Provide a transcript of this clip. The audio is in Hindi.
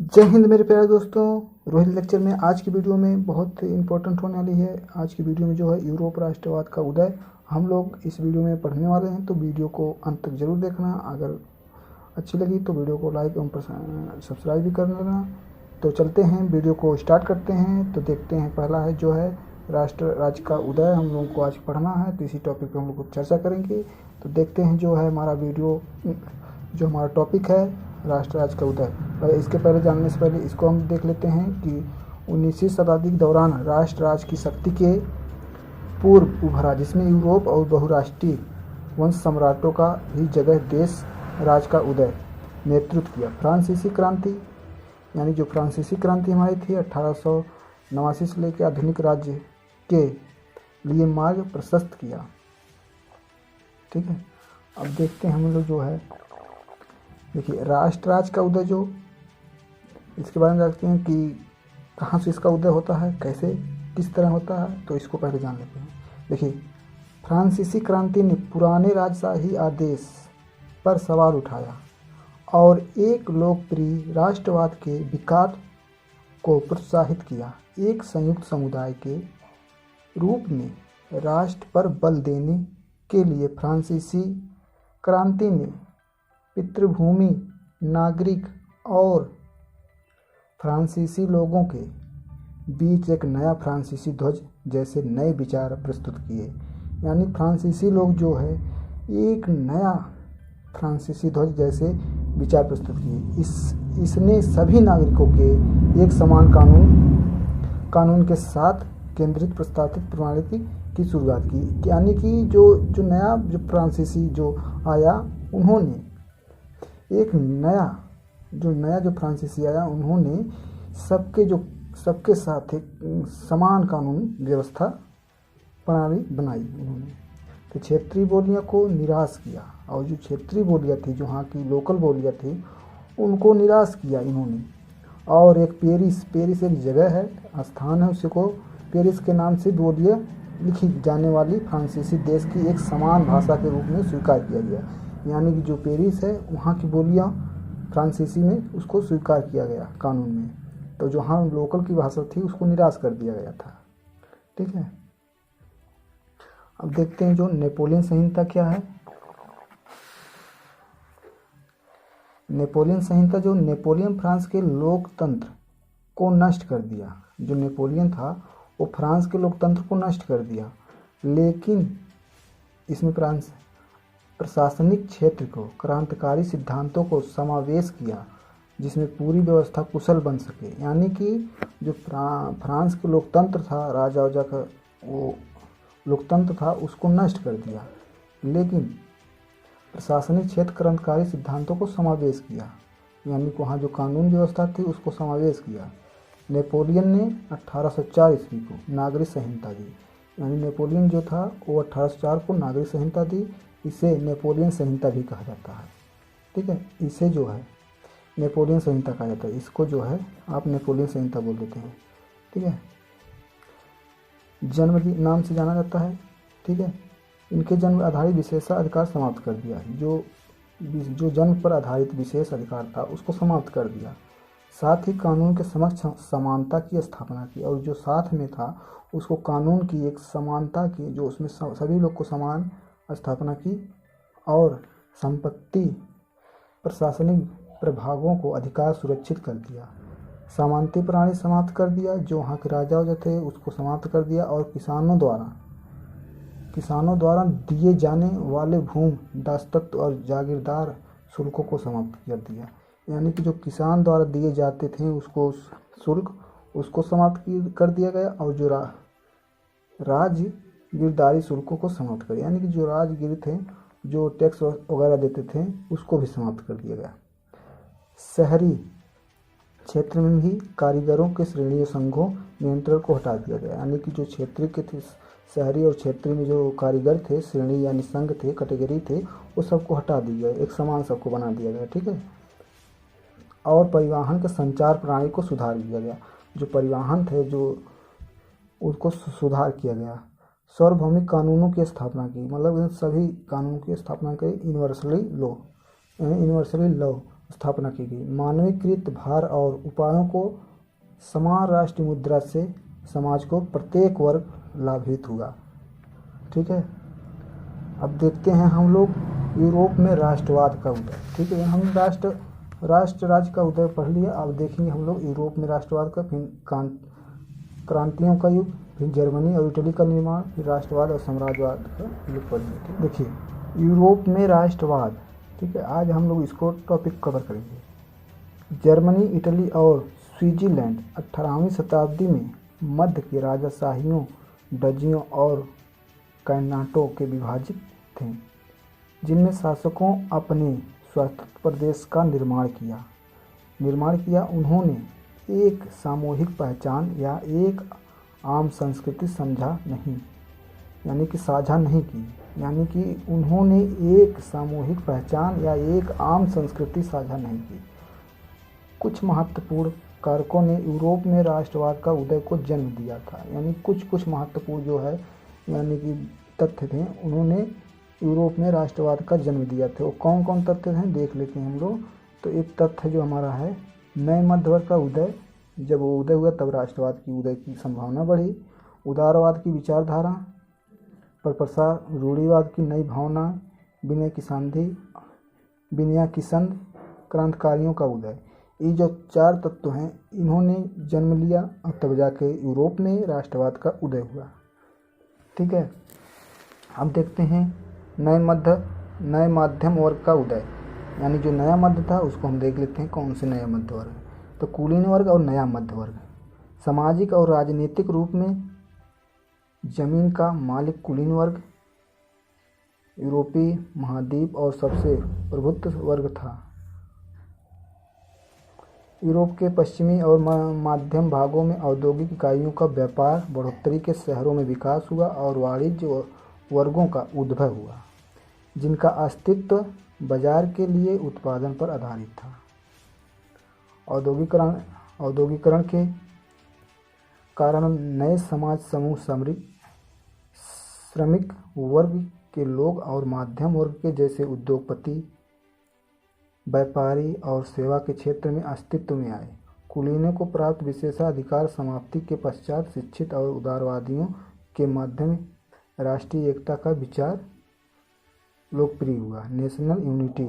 जय हिंद मेरे प्यारे दोस्तों। रोहित लेक्चर में आज की वीडियो में बहुत इंपॉर्टेंट होने वाली है। आज की वीडियो में जो है यूरोप राष्ट्रवाद का उदय हम लोग इस वीडियो में पढ़ने वाले हैं, तो वीडियो को अंत तक जरूर देखना। अगर अच्छी लगी तो वीडियो को लाइक एवं सब्सक्राइब भी कर लेना। तो चलते हैं, वीडियो को स्टार्ट करते हैं। तो देखते हैं, पहला है जो है राष्ट्र राज्य का उदय हम लोगों को आज पढ़ना है, तो इसी टॉपिक पर हम लोग चर्चा करेंगे। तो देखते हैं जो है हमारा वीडियो, जो हमारा टॉपिक है राष्ट्र राज्य का उदय। इसके पहले जानने से पहले इसको हम देख लेते हैं कि 19वीं शताब्दी के दौरान राष्ट्र राज्य की शक्ति के पूर्व उभरा, जिसमें यूरोप और बहुराष्ट्रीय वंश सम्राटों का भी जगह देश राज का उदय नेतृत्व किया। फ्रांसीसी क्रांति, यानी जो फ्रांसीसी क्रांति हमारी थी 1889 से लेकर आधुनिक राज्य के लिए मार्ग प्रशस्त किया। ठीक है, अब देखते हैं हम लोग जो है, देखिए राष्ट्र राज्य का उदय जो, इसके बारे में जानते हैं कि कहाँ से इसका उदय होता है, कैसे किस तरह होता है, तो इसको पहले जान लेते हैं। देखिए, फ्रांसीसी क्रांति ने पुराने राजशाही आदेश पर सवाल उठाया और एक लोकप्रिय राष्ट्रवाद के विकास को प्रोत्साहित किया। एक संयुक्त समुदाय के रूप में राष्ट्र पर बल देने के लिए फ्रांसीसी क्रांति ने पितृभूमि नागरिक और फ्रांसीसी लोगों के बीच एक नया फ्रांसीसी ध्वज जैसे नए विचार प्रस्तुत किए। यानी फ्रांसीसी लोग जो है एक नया फ्रांसीसी ध्वज जैसे विचार प्रस्तुत किए। इसने सभी नागरिकों के एक समान कानून के साथ केंद्रित प्रस्तावित प्रणाली की शुरुआत की। यानी कि जो नया फ्रांसीसी जो आया, उन्होंने एक नया जो फ्रांसीसी आया, उन्होंने सबके साथ एक समान कानून व्यवस्था प्रणाली बनाई उन्होंने। तो क्षेत्रीय बोलियों को निराश किया, और जो क्षेत्रीय बोलियाँ थी, जो वहाँ की लोकल बोलियाँ थी, उनको निराश किया इन्होंने। और एक पेरिस एक जगह है, स्थान है, उसको पेरिस के नाम से बोलियाँ लिखी जाने वाली फ्रांसीसी देश की एक समान भाषा के रूप में स्वीकार किया गया। यानी कि जो पेरिस है, वहाँ की बोलियाँ फ्रांसीसी में उसको स्वीकार किया गया कानून में। तो जो हाँ लोकल की भाषा थी उसको निराश कर दिया गया था। ठीक है, अब देखते हैं जो नेपोलियन संहिता क्या है। नेपोलियन संहिता, जो नेपोलियन फ्रांस के लोकतंत्र को नष्ट कर दिया। जो नेपोलियन था वो फ्रांस के लोकतंत्र को नष्ट कर दिया, लेकिन इसमें फ्रांस प्रशासनिक क्षेत्र को क्रांतिकारी सिद्धांतों को समावेश किया, जिसमें पूरी व्यवस्था कुशल बन सके। यानी कि जो फ्रांस के लोकतंत्र था, राजा वजा का वो लोकतंत्र था, उसको नष्ट कर दिया, लेकिन प्रशासनिक क्षेत्र क्रांतिकारी सिद्धांतों को समावेश किया। यानी कि वहाँ जो कानून व्यवस्था थी उसको समावेश किया। नेपोलियन ने 1804 ईस्वी को नागरिक संहिता दी। यानी नेपोलियन जो था वो 1804 को नागरिक संहिता दी। इसे नेपोलियन संहिता भी कहा जाता है। ठीक है, इसे जो है नेपोलियन संहिता कहा जाता है। इसको जो है आप नेपोलियन संहिता बोल देते हैं। ठीक है, जन्म नाम से जाना जाता है। ठीक है, इनके जन्म आधारित विशेषाधिकार समाप्त कर दिया। जो जन्म पर आधारित विशेष अधिकार था उसको समाप्त कर दिया। साथ ही कानून के समक्ष समानता की स्थापना की, और जो साथ में था उसको कानून की एक समानता की, जो उसमें सभी लोग को समान स्थापना की। और संपत्ति प्रशासनिक प्रभागों को अधिकार सुरक्षित कर दिया। सामंती प्रणाली समाप्त कर दिया, जो वहाँ के राजा जो थे उसको समाप्त कर दिया। और किसानों द्वारा दिए जाने वाले भूमि दासत्व और जागीरदार शुल्कों को समाप्त कर दिया। यानी कि जो किसान द्वारा दिए जाते थे उसको शुल्क उसको समाप्त कर दिया गया। और जो राजगिरदारी शुल्कों को समाप्त कर, यानी कि जो राजगिर थे, जो टैक्स वगैरह देते थे, उसको भी समाप्त कर दिया गया। शहरी क्षेत्र में भी कारीगरों के श्रेणी संघों नियंत्रण को हटा दिया गया। यानी कि जो क्षेत्रीय के थे, शहरी और क्षेत्रीय में जो कारीगर थे, श्रेणी यानी संघ थे, कैटेगरी थे, वो सबको हटा दिया गया, एक समान सबको बना दिया गया। ठीक है, और परिवहन के संचार प्रणाली को सुधार दिया गया। जो परिवहन थे जो उसको सुधार किया गया। सार्वभौमिक कानूनों की स्थापना की, मतलब सभी कानूनों की स्थापना करी। यूनिवर्सली लॉ स्थापना की गई। मानवीकृत भार और उपायों को समान राष्ट्रीय मुद्रा से समाज को प्रत्येक वर्ग लाभान्वित हुआ। ठीक है, अब देखते हैं हम लोग यूरोप में राष्ट्रवाद का उदय। ठीक है, हम राष्ट्र राज्य का उदय पढ़ लिया। अब देखेंगे हम लोग यूरोप में राष्ट्रवाद का, फिर क्रांतियों का युग, फिर जर्मनी और इटली का निर्माण, फिर राष्ट्रवाद और साम्राज्यवाद का युग पढ़ेंगे। देखिए, यूरोप में राष्ट्रवाद। ठीक है, आज हम लोग इसको टॉपिक कवर करेंगे। जर्मनी, इटली और स्विट्जरलैंड 18वीं शताब्दी में मध्य के राजाशाहियों, डचियों और कैनाटों के विभाजित थे, जिनमें शासकों अपने स्वतंत्र प्रदेश का निर्माण किया। उन्होंने एक सामूहिक पहचान या एक आम संस्कृति साझा नहीं की। यानी कि उन्होंने एक सामूहिक पहचान या एक आम संस्कृति साझा नहीं की। कुछ महत्वपूर्ण कारकों ने यूरोप में राष्ट्रवाद का उदय को जन्म दिया था। यानी कुछ महत्वपूर्ण जो है यानी कि तथ्य थे, उन्होंने यूरोप में राष्ट्रवाद का जन्म दिया था। वो कौन कौन तथ्य हैं देख लेते हैं हम लोग। तो एक तथ्य जो हमारा है, नए मध्य वर्ग का उदय। जब वो उदय हुआ तब राष्ट्रवाद की उदय की संभावना बढ़ी। उदारवाद की विचारधारा पर प्रसार, रूढ़िवाद की नई भावना, विनय की संधि, क्रांतिकारियों का उदय। ये जो 4 तत्व हैं, इन्होंने जन्म लिया और तब जाके यूरोप में राष्ट्रवाद का उदय हुआ। ठीक है, अब देखते हैं नए मध्यम वर्ग का उदय। यानी जो नया मध्य था उसको हम देख लेते हैं कौन से नया मध्य वर्ग। तो कुलीन वर्ग और नया मध्य वर्ग। सामाजिक और राजनीतिक रूप में जमीन का मालिक कुलीन वर्ग यूरोपीय महाद्वीप और सबसे प्रभुत्व वर्ग था। यूरोप के पश्चिमी और मध्यम भागों में औद्योगिक इकाइयों का व्यापार, बढ़ोतरी के शहरों में विकास हुआ और वाणिज्य वर्गों का उद्भव हुआ, जिनका अस्तित्व बाजार के लिए उत्पादन पर आधारित था। औद्योगिकरण के कारण नए समाज समूह श्रमिक वर्ग के लोग और मध्यम वर्ग के जैसे उद्योगपति, व्यापारी और सेवा के क्षेत्र में अस्तित्व में आए। कुलीनों को प्राप्त विशेषाधिकार समाप्ति के पश्चात शिक्षित और उदारवादियों के माध्यम राष्ट्रीय एकता का विचार लोकप्रिय हुआ। National unity